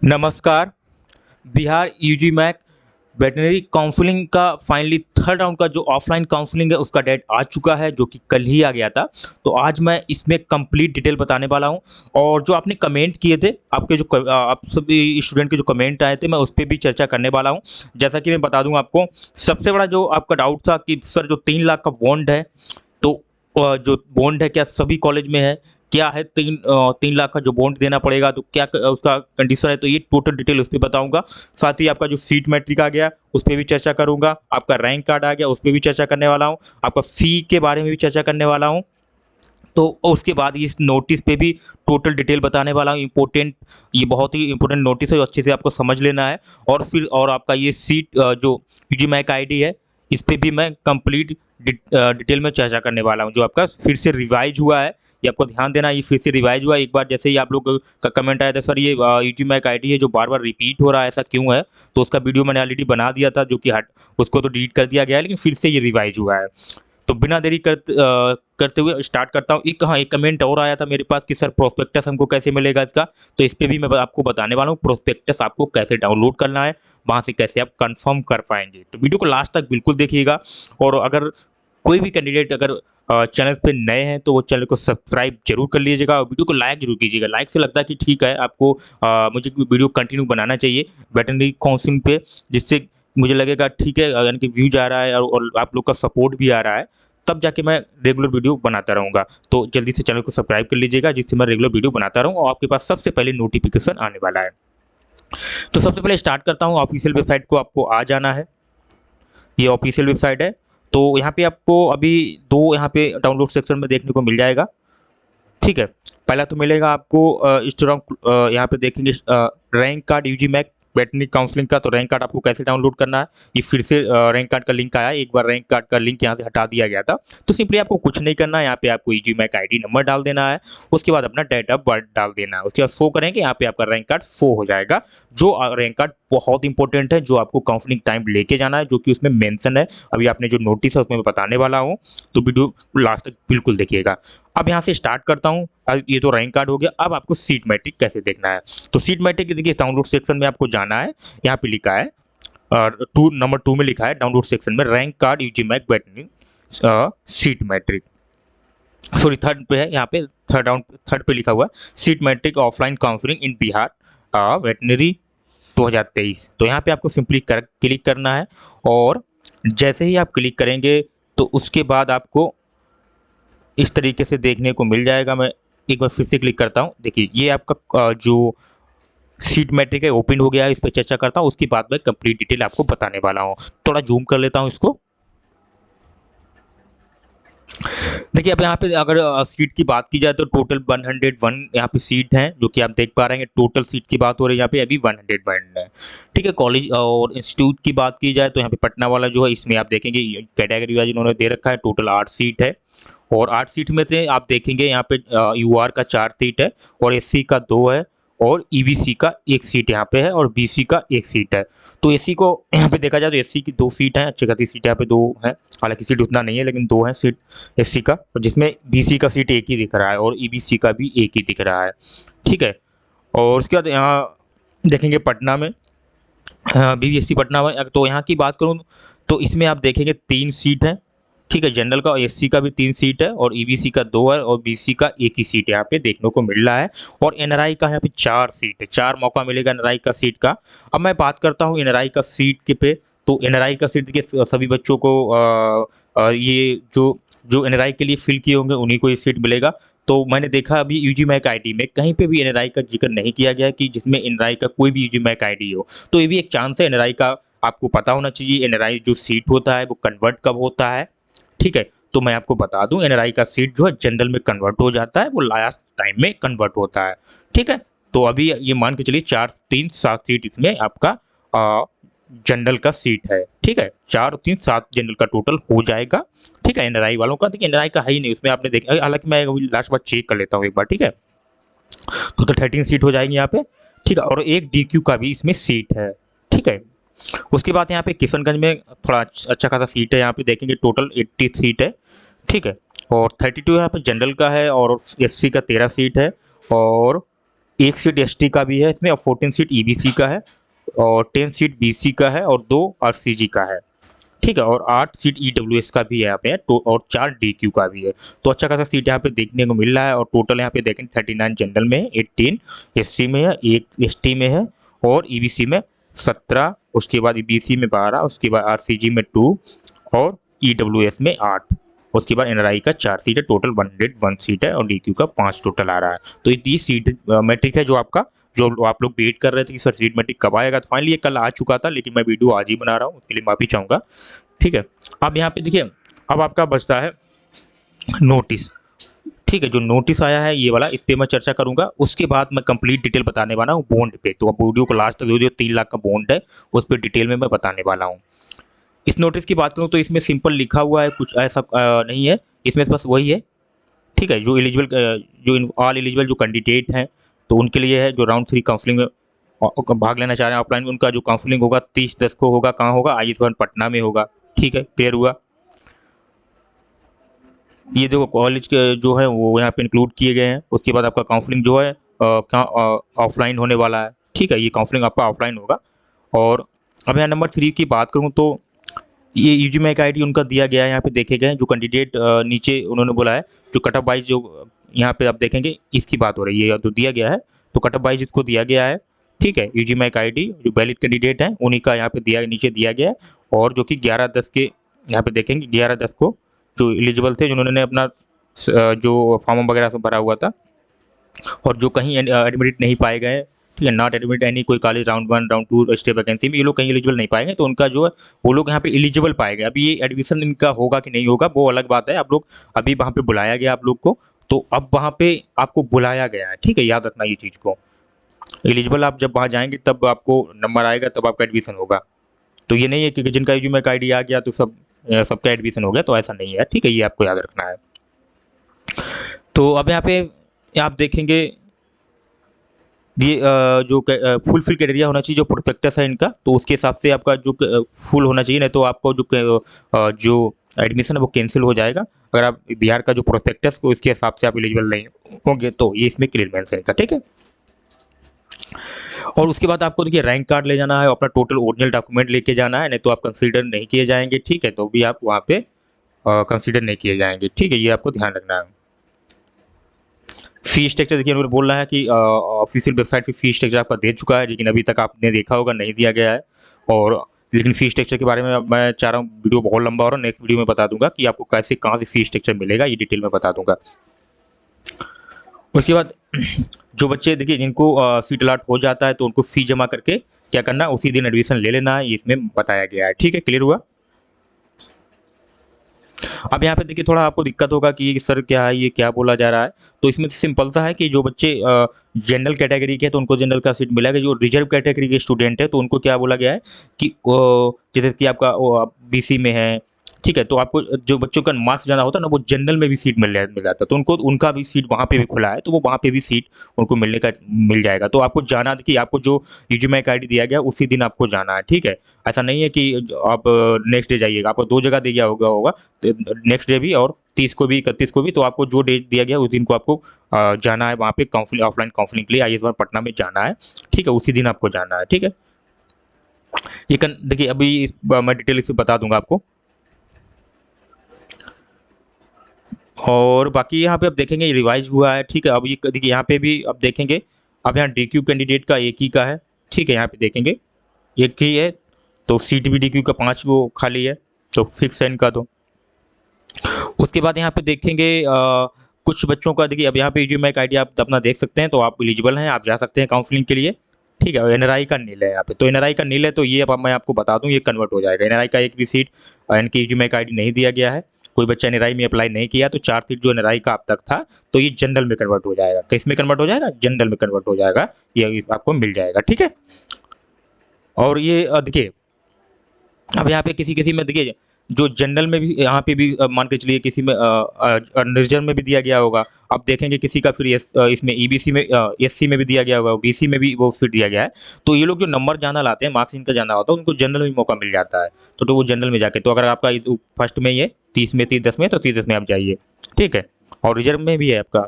नमस्कार। Bihar UG MAC veterinary counselling का finally third round का जो ऑफलाइन काउंसलिंग है उसका डेट आ चुका है, जो कि कल ही आ गया था। तो आज मैं इसमें कंप्लीट डिटेल बताने वाला हूं। और जो आपने कमेंट किए थे, आपके जो आप सभी स्टूडेंट के जो कमेंट आए थे, मैं उस पर भी चर्चा करने वाला हूं। जैसा कि मैं बता दूं आपको, सबसे बड़ा जो आपका डाउट था कि सर जो 3 लाख का बॉन्ड है, तो जो बॉन्ड है क्या सभी कॉलेज में है, क्या है 3 लाख का जो बॉन्ड देना पड़ेगा, तो क्या उसका कंडीशन है, तो ये टोटल डिटेल उस पर बताऊंगा। साथ ही आपका जो सीट मैट्रिक आ गया उस पर भी चर्चा करूंगा, आपका रैंक कार्ड आ गया उस पर भी चर्चा करने वाला हूँ, आपका फ़ी के बारे में भी चर्चा करने वाला हूँ। तो उसके बाद इस नोटिस पे भी टोटल डिटेल बताने वाला हूँ। इम्पोर्टेंट, ये बहुत ही इंपॉर्टेंट नोटिस है, जो अच्छे से आपको समझ लेना है। और फिर और आपका ये सीट जो यूजी मैक आईडी है, इस पे भी मैं कंप्लीट डिटेल में चर्चा करने वाला हूँ। जो आपका फिर से रिवाइज हुआ है, ये आपको ध्यान देना है, ये फिर से रिवाइज हुआ है। एक बार जैसे ही आप लोग का कमेंट आया था, सर ये यूजी मैक आईडी है जो बार बार रिपीट हो रहा है, ऐसा क्यों है? तो उसका वीडियो मैंने ऑलरेडी बना दिया था, जो कि हट उसको तो डिलीट कर दिया गया है, लेकिन फिर से ये रिवाइज हुआ है। तो बिना देरी करते हुए स्टार्ट करता हूँ। एक कमेंट और आया था मेरे पास कि सर प्रोस्पेक्टस हमको कैसे मिलेगा इसका, तो इस पे भी मैं आपको बताने वाला हूँ प्रोस्पेक्टस आपको कैसे डाउनलोड करना है, वहाँ से कैसे आप कंफर्म कर पाएंगे। तो वीडियो को लास्ट तक बिल्कुल देखिएगा। और अगर कोई भी कैंडिडेट अगर चैनल पे नए हैं तो वो चैनल को सब्सक्राइब जरूर कर लीजिएगा और वीडियो को लाइक जरूर कीजिएगा। लाइक से लगता है कि ठीक है आपको मुझे वीडियो कंटिन्यू बनाना चाहिए वेटरनरी काउंसलिंग पे, जिससे मुझे लगेगा ठीक है, यानी कि व्यू जा रहा है और आप लोग का सपोर्ट भी आ रहा है, तब जाके मैं रेगुलर वीडियो बनाता रहूँगा। तो जल्दी से चैनल को सब्सक्राइब कर लीजिएगा, जिससे मैं रेगुलर वीडियो बनाता रहूँ और आपके पास सबसे पहले नोटिफिकेशन आने वाला है। तो सबसे पहले स्टार्ट करता हूँ, ऑफिशियल वेबसाइट को आपको आ जाना है। ये ऑफिशियल वेबसाइट है। तो यहाँ पे आपको अभी दो यहाँ पे डाउनलोड सेक्शन में देखने को मिल जाएगा। ठीक है, पहला तो मिलेगा आपको स्ट्रॉन्ग, यहाँ पे देखेंगे rank card UG MAC veterinary counselling का। तो रैंक कार्ड आपको कैसे डाउनलोड करना है, ये फिर से रैंक कार्ड का लिंक आया है। एक बार रैंक कार्ड का लिंक यहाँ से हटा दिया गया था। तो सिंपली आपको कुछ नहीं करना है, यहाँ पे आपको यूजी मैक आईडी नंबर डाल देना है, उसके बाद अपना डेट ऑफ बर्थ डाल देना है, उसके बाद शो करेंगे, यहाँ पे आपका रैंक कार्ड शो हो जाएगा। जो रैंक कार्ड बहुत इंपॉर्टेंट है, जो आपको काउंसलिंग टाइम लेके जाना है, जो कि उसमें मेंशन है। अभी आपने जो नोटिस है उसमें मैं बताने वाला हूँ, तो वीडियो लास्ट तक बिल्कुल देखिएगा। अब यहाँ से स्टार्ट करता हूँ। ये तो रैंक कार्ड हो गया। अब आपको सीट मैट्रिक कैसे देखना है, तो सीट मैट्रिक देखिए डाउनलोड सेक्शन में आपको जाना है। यहाँ पे लिखा है नंबर 2 में लिखा है डाउनलोड सेक्शन में rank card UG MAC veterinary seat matrix, sorry third पे है, यहाँ पे थर्ड पे लिखा हुआ है seat matrix offline counselling in Bihar veterinary 2023। तो यहाँ पे आपको सिंपली क्लिक करना है। और जैसे ही आप क्लिक करेंगे तो उसके बाद आपको इस तरीके से देखने को मिल जाएगा। मैं एक बार फिर से क्लिक करता हूँ। देखिए ये आपका जो सीट मैट्रिक है ओपन हो गया है, इस पर चर्चा करता हूँ, उसके बाद मैं कंप्लीट डिटेल आपको बताने वाला हूँ। थोड़ा जूम कर लेता हूँ इसको। देखिए अब यहाँ पे अगर सीट की बात की जाए तो टोटल 101 यहाँ पे सीट हैं, जो कि आप देख पा रहे हैं। टोटल सीट की बात हो रही है यहाँ पे, अभी 101 है। ठीक है, कॉलेज और इंस्टीट्यूट की बात की जाए तो यहाँ पे पटना वाला जो है, इसमें आप देखेंगे कैटेगरी वाइज इन्होंने दे रखा है। टोटल 8 सीट है और 8 सीट में से आप देखेंगे यहाँ पे यूआर का 4 सीट है और एससी का 2 है और ईबीसी का 1 सीट यहाँ पे है और बीसी का 1 सीट है। तो एससी को यहाँ पे देखा जाए तो एससी की 2 सीट हैं, अच्छी खासी सीट यहाँ पे 2 हैं। हालांकि सीट उतना नहीं है लेकिन 2 हैं सीट एससी का, और जिसमें बीसी का सीट एक ही दिख रहा है और ईबीसी का भी एक ही दिख रहा है। ठीक है, और उसके बाद यहाँ देखेंगे पटना में बीवीएससी पटना में, तो यहाँ की बात करूँ तो इसमें आप देखेंगे 3 सीट हैं। ठीक है, जनरल का और एससी का भी 3 सीट है और ईबीसी का 2 है और बीसी का 1 ही सीट यहाँ पे देखने को मिल रहा है। और एनआरआई का यहाँ पे 4 सीट है, 4 मौका मिलेगा एनआरआई का सीट का। अब मैं बात करता हूँ एनआरआई का सीट के पे। तो एनआरआई का सीट देखिए सभी बच्चों को ये जो जो एनआरआई के लिए फिल किए होंगे उन्हीं को ये सीट मिलेगा। तो मैंने देखा अभी यूजी मैक आईडी में कहीं पे भी एनआरआई का जिक्र नहीं किया गया कि जिसमें एनआरआई का कोई भी यूजी मैक आईडी हो। तो ये भी एक चांस है एनआरआई का, आपको पता होना चाहिए एनआरआई जो सीट होता है वो कन्वर्ट कब होता है। ठीक है, तो मैं आपको बता दूं एनआरआई का सीट जो है जनरल में कन्वर्ट हो जाता है, वो लास्ट टाइम में कन्वर्ट होता है। ठीक है, तो अभी ये मान के चलिए 4 3 7 सीट इसमें आपका जनरल का सीट है। ठीक है, 4 और 3 7 जनरल का टोटल हो जाएगा। ठीक है, एनआरआई वालों का, देखिए एनआरआई का है ही नहीं उसमें, आपने देखा। हालांकि मैं लास्ट बार चेक कर लेता हूँ एक बार। ठीक है, तो 13 सीट हो जाएंगी यहाँ पे। ठीक है, और एक डीक्यू का भी इसमें सीट है। ठीक है, उसके बाद यहाँ पे किशनगंज में थोड़ा अच्छा खासा सीट है, यहाँ पे देखेंगे टोटल 80 सीट है। ठीक है, और 32 यहाँ पे जनरल का है और एससी का 13 सीट है और 1 सीट एसटी का भी है इसमें, और 14 सीट ईबीसी का है, और 10 सीट बीसी का है, और 2 आरसीजी का है। ठीक है, और 8 सीट ईडब्ल्यूएस का भी है यहाँ पे, तो और 4 डीक्यू का भी है। तो अच्छा खासा सीट यहाँ पे देखने को मिल रहा है। और टोटल यहाँ पे देखें 39 जनरल में है, 18 एससी में है, 1 एसटी में है, और ईबीसी में 17, उसके बाद ईबीसी में 12, उसके बाद आरसीजी में 2, और ईडब्ल्यूएस में 8, उसके बाद एनआरआई का 4 सीट है। टोटल 101 सीट है, और डीक्यू का 5 टोटल आ रहा है। तो ये सीट मैट्रिक है जो आपका, जो आप लोग वेट कर रहे थे कि सर सीट मैट्रिक कब आएगा, तो फाइनली ये कल आ चुका था, लेकिन मैं वीडियो आज ही बना रहा हूँ, उसके लिए माफ़ी चाहूँगा। ठीक है, अब यहाँ पे देखिए, अब आपका बचता है नोटिस। ठीक है, जो नोटिस आया है ये वाला, इस पे मैं चर्चा करूंगा। उसके बाद मैं कंप्लीट डिटेल बताने वाला हूँ बॉन्ड पे। तो आप वीडियो को लास्ट तक जो 3 लाख का बॉन्ड है उस पर डिटेल में मैं बताने वाला हूँ। इस नोटिस की बात करूँ तो इसमें सिंपल लिखा हुआ है, कुछ ऐसा नहीं है इसमें, बस वही है। ठीक है, जो एलिजिबल, जो ऑल एलिजिबल जो कैंडिडेट हैं तो उनके लिए है, जो राउंड 3 काउंसलिंग में भाग लेना चाह रहे हैं ऑफलाइन, उनका जो काउंसलिंग होगा 30/10 को होगा। कहाँ होगा? IS भवन पटना में होगा। ठीक है, क्लियर हुआ। ये देखो कॉलेज के जो है वो यहाँ पे इंक्लूड किए गए हैं। उसके बाद आपका काउंसलिंग जो है ऑफलाइन होने वाला है। ठीक है, ये काउंसलिंग आपका ऑफलाइन होगा। और अब यहाँ नंबर 3 की बात करूँ तो ये यूजी मैक आई डी उनका दिया गया है, यहाँ पे देखे गए जो कैंडिडेट नीचे उन्होंने बोला है, जो कट ऑफ वाइज जो यहाँ पे आप देखेंगे इसकी बात हो रही है, तो दिया गया है, तो कट ऑफ वाइज इसको दिया गया है। ठीक है, यूजी मैक आई डी जो वैलिड कैंडिडेट हैं उन्हीं का यहाँ पे नीचे दिया गया है। और जो कि 11/10 के यहाँ पे देखेंगे 11/10 को जो एलिजिबल थे, जिन्होंने अपना जो फॉर्म वगैरह सब भरा हुआ था, और जो कहीं एडमिट नहीं पाए गए, ठीक है, नॉट एडमिट एनी कोई college round 1 round 2 stay vacancy में, ये लोग कहीं एलिजिबल नहीं पाएंगे, तो उनका जो है वो लोग यहाँ पे एलिजिबल पाए गए। अभी ये एडमिशन इनका होगा कि नहीं होगा वो अलग बात है। आप लोग अभी वहाँ पे बुलाया गया आप लोग को, तो अब वहाँ पे आपको बुलाया गया है। ठीक है, याद रखना ये चीज़ को। एलिजिबल आप जब वहाँ जाएंगे तब आपको नंबर आएगा, तब आपका एडमिशन होगा। तो ये नहीं है कि जिनका यूजी मैक आई आ गया तो सबका एडमिशन हो गया, तो ऐसा नहीं है। ठीक है, ये आपको याद रखना है। तो अब यहाँ पे आप देखेंगे ये जो फुल क्राइटेरिया होना चाहिए, जो प्रोस्पेक्टस है इनका, तो उसके हिसाब से आपका जो फुल होना चाहिए, नहीं तो आपको जो एडमिशन है वो कैंसिल हो जाएगा। अगर आप बिहार का जो प्रोस्पेक्टस को इसके हिसाब से आप एलिजिबल नहीं होंगे, तो ये इसमें क्लियर मेंशन है इनका। ठीक है, और उसके बाद आपको देखिए रैंक कार्ड ले जाना है, अपना टोटल ओरिजिनल डॉक्यूमेंट लेके जाना है, नहीं तो आप कंसीडर नहीं किए जाएंगे। ठीक है, तो भी आप वहाँ पे कंसीडर नहीं किए जाएंगे। ठीक है, ये आपको ध्यान रखना है। फी स्ट्रक्चर देखिए उन्होंने बोल रहा है कि ऑफिशियल वेबसाइट पे फी स्ट्रक्चर आपका दे चुका है, लेकिन अभी तक आपने देखा होगा नहीं दिया गया है। और लेकिन फी स्ट्रक्चर के बारे में अब मैं चाह रहा हूँ, वीडियो बहुत लंबा हो रहा है, नेक्स्ट वीडियो में बता दूंगा कि आपको कैसे कहाँ से फी स्ट्रक्चर मिलेगा, ये डिटेल में बता दूंगा। उसके बाद जो बच्चे देखिए जिनको सीट अलॉट हो जाता है तो उनको फी जमा करके क्या करना है, उसी दिन एडमिशन ले लेना है, ये इसमें बताया गया है। ठीक है, क्लियर हुआ। अब यहाँ पे देखिए थोड़ा आपको दिक्कत होगा कि सर क्या है, ये क्या बोला जा रहा है। तो इसमें सिंपल सा है कि जो बच्चे जनरल कैटेगरी के हैं तो उनको जनरल का सीट मिलेगा। जो रिजर्व कैटेगरी के स्टूडेंट है तो उनको क्या बोला गया है कि जैसे कि आपका बीसी में है, ठीक है, तो आपको जो बच्चों का मार्क्स ज़्यादा होता है ना वो जनरल में भी सीट मिल जाता है, तो उनको उनका भी सीट वहाँ पे भी खुला है, तो वो वहाँ पे भी सीट उनको मिल जाएगा। तो आपको जाना कि आपको जो यूजी मैक आई डी दिया गया उसी दिन आपको जाना है। ठीक है, ऐसा नहीं है कि आप नेक्स्ट डे जाइएगा, आपको 2 जगह दिया होगा नेक्स्ट डे भी और 30 को भी 31 को भी। तो आपको जो डेट दिया गया उस दिन को आपको जाना है वहाँ पे काउंसलिंग, ऑफलाइन काउंसलिंग के लिए IS भवन पटना में जाना है। ठीक है, उसी दिन आपको जाना है। ठीक है, ये देखिए अभी मैं डिटेल इसमें बता दूंगा आपको। और बाकी यहाँ पे आप देखेंगे रिवाइज हुआ है। ठीक है, अब ये देखिए यहाँ पे भी आप देखेंगे, अब यहाँ DQ कैंडिडेट का एक ही का है। ठीक है, यहाँ पे देखेंगे एक ही है, तो सीट भी DQ का 5 को खाली है, तो फिक्स है इनका। तो उसके बाद यहाँ पे देखेंगे कुछ बच्चों का देखिए, अब यहाँ पे यूजी मैक आई आप अपना देख सकते हैं, तो आप एलिजिबल हैं, आप जा सकते हैं काउंसलिंग के लिए। ठीक है, एनआरआई का नील है यहाँ पे, तो एनआरआई का नील है, तो ये अब मैं आपको बता दूं ये कन्वर्ट हो जाएगा। एनआरआई का एक भी सीट इनकी यूजी मैक आई नहीं दिया गया है, कोई बच्चा एनआरआई में अप्लाई नहीं किया, तो 4 सीट जो एनआरआई का अब तक था तो ये जनरल में कन्वर्ट हो जाएगा। किस में कन्वर्ट हो जाएगा? जनरल में कन्वर्ट हो जाएगा, ये आपको मिल जाएगा। ठीक है, और ये देखिए अब यहाँ पे किसी किसी में देखिए जो जनरल में भी यहाँ पे भी मान के चलिए किसी में रिजर्व में भी दिया गया होगा। अब देखेंगे किसी का फिर इसमें ईबीसी में एससी में भी दिया गया होगा, बीसी में भी वो सीट दिया गया है। तो ये लोग जो नंबर ज़्यादा लाते हैं, मार्क्स इनका ज़्यादा होता है, उनको जनरल में मौका मिल जाता है। तो वो जनरल में जाके, तो अगर आपका फर्स्ट में ये 30 में 30 10 में, तो 30 10 में आप जाइए। ठीक है, और रिजर्व में भी है आपका,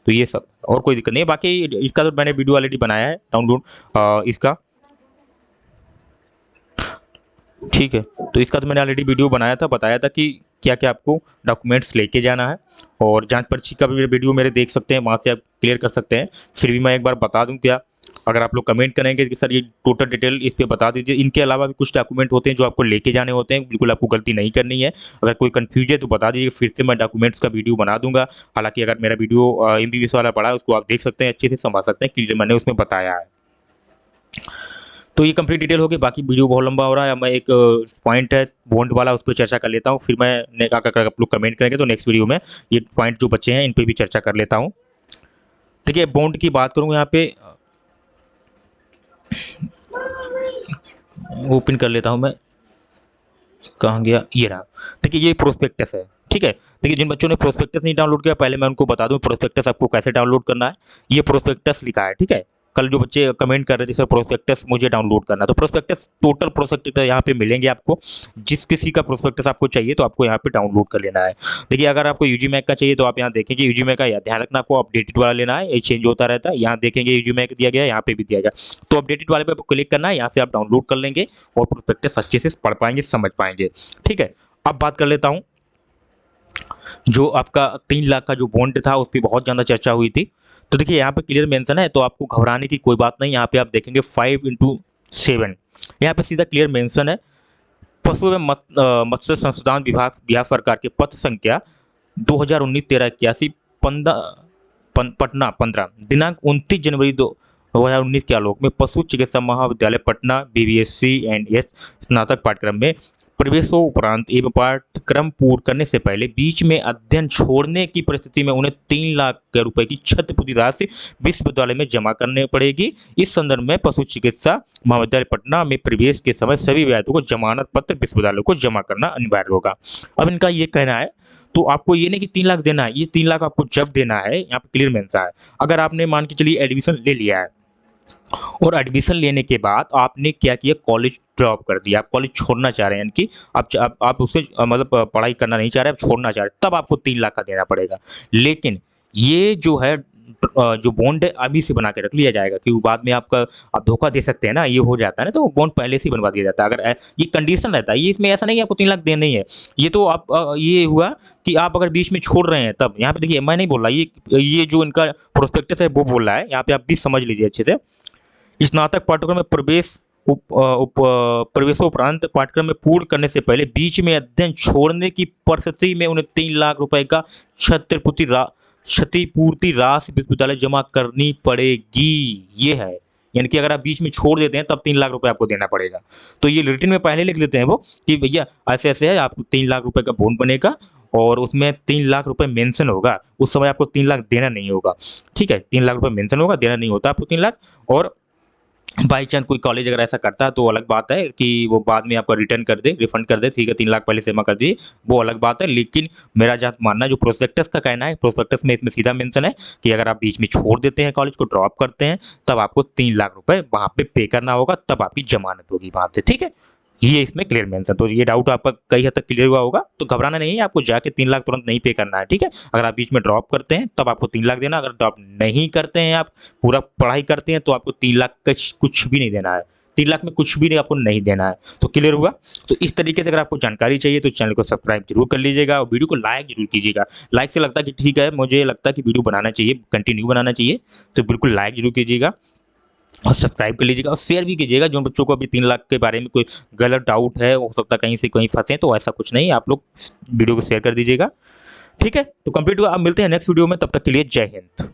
तो ये सब और कोई दिक्कत नहीं है। बाकी इसका तो मैंने वीडियो ऑलरेडी बनाया है डाउनलोड इसका, ठीक है। तो इसका तो मैंने ऑलरेडी वीडियो बनाया था, बताया था कि क्या क्या आपको डॉक्यूमेंट्स लेके जाना है, और जांच पर्ची का भी वीडियो मेरे देख सकते हैं, वहाँ से आप क्लियर कर सकते हैं। फिर भी मैं एक बार बता दूं क्या, अगर आप लोग कमेंट करेंगे कि सर ये टोटल डिटेल इस पे बता दीजिए, इनके अलावा भी कुछ डॉक्यूमेंट होते हैं जो आपको लेके जाने होते हैं, बिल्कुल आपको गलती नहीं करनी है। अगर कोई कन्फ्यूज है तो बता दीजिए, फिर से मैं डॉक्यूमेंट्स का वीडियो बना दूंगा। हालांकि अगर मेरा वीडियो MBBS वाला पड़ा है उसको आप देख सकते हैं, अच्छे से समझ सकते हैं, क्लियर मैंने उसमें बताया है। तो ये कंप्लीट डिटेल होगी, बाकी वीडियो बहुत लंबा हो रहा है। मैं एक पॉइंट है बॉन्ड वाला उस पर चर्चा कर लेता हूँ, फिर मैं अगर आप लोग कमेंट करेंगे तो नेक्स्ट वीडियो में ये पॉइंट जो बचे हैं इन पे भी चर्चा कर लेता हूँ। देखिए बॉन्ड की बात करूँ यहाँ पे, ओपन कर लेता हूँ मैं, कहाँ गया, ये रहा। देखिए ये प्रोस्पेक्टस है, ठीक है। देखिए जिन बच्चों ने प्रोस्पेक्टस नहीं डाउनलोड किया, पहले मैं उनको बता दूं प्रोस्पेक्टस आपको कैसे डाउनलोड करना है। ये प्रोस्पेक्टस लिखा है, ठीक है। कल जो बच्चे कमेंट कर रहे थे सर प्रोस्पेक्टस मुझे डाउनलोड करना, तो प्रोस्पेक्टस टोटल प्रोस्पेक्टस यहाँ पे मिलेंगे आपको। जिस किसी का प्रोस्पेक्टस आपको चाहिए तो आपको यहाँ पे डाउनलोड कर लेना है। देखिए अगर आपको यूजी मैक का चाहिए तो आप यहाँ देखेंगे यूजी मैक का, ध्यान रखना आपको अपडेटेड वाला लेना है, ये चेंज होता रहता है। यहाँ देखेंगे यूजी मैक दिया गया है, यहाँ पे भी दिया गया, तो अपडेटेड वाले पे आपको क्लिक करना है, यहाँ से आप डाउनलोड कर लेंगे और प्रोस्पेक्टस अच्छे से पढ़ पाएंगे, समझ पाएंगे, ठीक है। अब बात कर लेता हूँ जो आपका 3 लाख का जो बॉन्ड था उस पर बहुत ज़्यादा चर्चा हुई थी। तो देखिए यहाँ पे क्लियर मेंशन है, तो आपको घबराने की कोई बात नहीं। यहाँ पे आप देखेंगे 5x7, यहाँ पे सीधा क्लियर मेंशन है। पशु एवं मत्स्य संशोधन विभाग बिहार सरकार के पत्र संख्या 2019-1381 पटना 15 दिनांक 29 जनवरी 2019 के आलोक में पशु चिकित्सा महाविद्यालय पटना BBSc एंड एस स्नातक पाठ्यक्रम में प्रवेशोपरांत एवं पाठ्यक्रम पूर्ण करने से पहले बीच में अध्ययन छोड़ने की परिस्थिति में उन्हें 3 लाख रुपए की क्षतिपूर्ति राशि विश्वविद्यालय में जमा करनी पड़ेगी। इस संदर्भ में पशु चिकित्सा महाविद्यालय पटना में प्रवेश के समय सभी विद्यार्थियों को जमानत पत्र विश्वविद्यालय को जमा करना अनिवार्य होगा। अब इनका ये कहना है, तो आपको ये नहीं कि 3 लाख देना है, ये 3 लाख आपको जब देना है, यहाँ पे क्लियर मेंशन है। अगर आपने मान के चलिए एडमिशन ले लिया है और एडमिशन लेने के बाद आपने क्या किया, कॉलेज ड्रॉप कर दिया, आप कॉलेज छोड़ना चाह रहे हैं, यानी कि आप उससे मतलब पढ़ाई करना नहीं चाह रहे, आप छोड़ना चाह रहे, तब आपको 3 लाख का देना पड़ेगा। लेकिन ये जो है जो बॉन्ड है अभी से बना के रख लिया जाएगा, क्योंकि बाद में आपका आप धोखा दे सकते हैं ना, ये हो जाता है ना, तो बॉन्ड पहले से ही बनवा दिया जाता है। अगर ये कंडीशन रहता है, ये इसमें ऐसा नहीं है आपको 3 लाख देना ही है। ये तो आप ये हुआ कि आप अगर बीच में छोड़ रहे हैं तब। यहाँ पे देखिए मैं नहीं बोल रहा, ये जो इनका प्रोस्पेक्टस है वो बोल रहा है, यहाँ पे आप भी समझ लीजिए अच्छे से। स्नातक पाठ्यक्रम में प्रवेशोपरांत पाठ्यक्रम में पूर्ण करने से पहले बीच में अध्ययन छोड़ने की परिस्थिति में उन्हें 3 लाख रुपए का क्षतिपूर्ति राशि विश्वविद्यालय जमा करनी पड़ेगी। ये है, यानी कि अगर आप बीच में छोड़ देते हैं तब 3 लाख रुपए आपको देना पड़ेगा। तो ये रिटर्न में पहले लिख लेते हैं वो कि भैया ऐसे ऐसे है, आपको 3 लाख रुपए का बॉन्ड बनेगा और उसमें 3 लाख रुपए मेंशन होगा। उस समय आपको 3 लाख देना नहीं होगा, ठीक है। 3 लाख रुपए मेंशन होगा, देना नहीं होता आपको 3 लाख। और बाई चांस कोई कॉलेज अगर ऐसा करता है तो अलग बात है कि वो बाद में आपका रिटर्न कर दे, रिफंड कर दे, ठीक है, 3 लाख पहले से जमा कर दिए, वो अलग बात है। लेकिन मेरा जहाँ मानना जो प्रोस्पेक्टस का कहना है, प्रोस्पेक्टस में इसमें सीधा मेंशन है कि अगर आप बीच में छोड़ देते हैं, कॉलेज को ड्रॉप करते हैं, तब आपको 3 लाख रुपए वहाँ पे पे करना होगा, तब आपकी जमानत होगी वहाँ से, ठीक है। ये इसमें क्लियर मेंशन, तो ये डाउट आपका कई हद तक क्लियर हुआ होगा। तो घबराना नहीं है, आपको जाके 3 लाख तुरंत नहीं पे करना है, ठीक है। अगर आप बीच में ड्रॉप करते हैं तब आपको 3 लाख देना, अगर ड्रॉप नहीं करते हैं, आप पूरा पढ़ाई करते हैं, तो आपको 3 लाख का कुछ भी नहीं देना है। 3 लाख में कुछ भी नहीं आपको नहीं देना है। तो क्लियर हुआ। तो इस तरीके से अगर आपको जानकारी चाहिए तो चैनल को सब्सक्राइब जरूर कर लीजिएगा और वीडियो को लाइक जरूर कीजिएगा। लाइक से लगता है कि ठीक है, मुझे लगता है कि वीडियो बनाना चाहिए, कंटिन्यू बनाना चाहिए, तो बिल्कुल लाइक जरूर कीजिएगा और सब्सक्राइब कर लीजिएगा और शेयर भी कीजिएगा। जो बच्चों को अभी 3 लाख के बारे में कोई गलत डाउट है, हो सकता है कहीं से कहीं फंसे, तो ऐसा कुछ नहीं, आप लोग वीडियो को शेयर कर दीजिएगा, ठीक है। तो कंप्लीट हुआ, अब मिलते हैं नेक्स्ट वीडियो में, तब तक के लिए जय हिंद।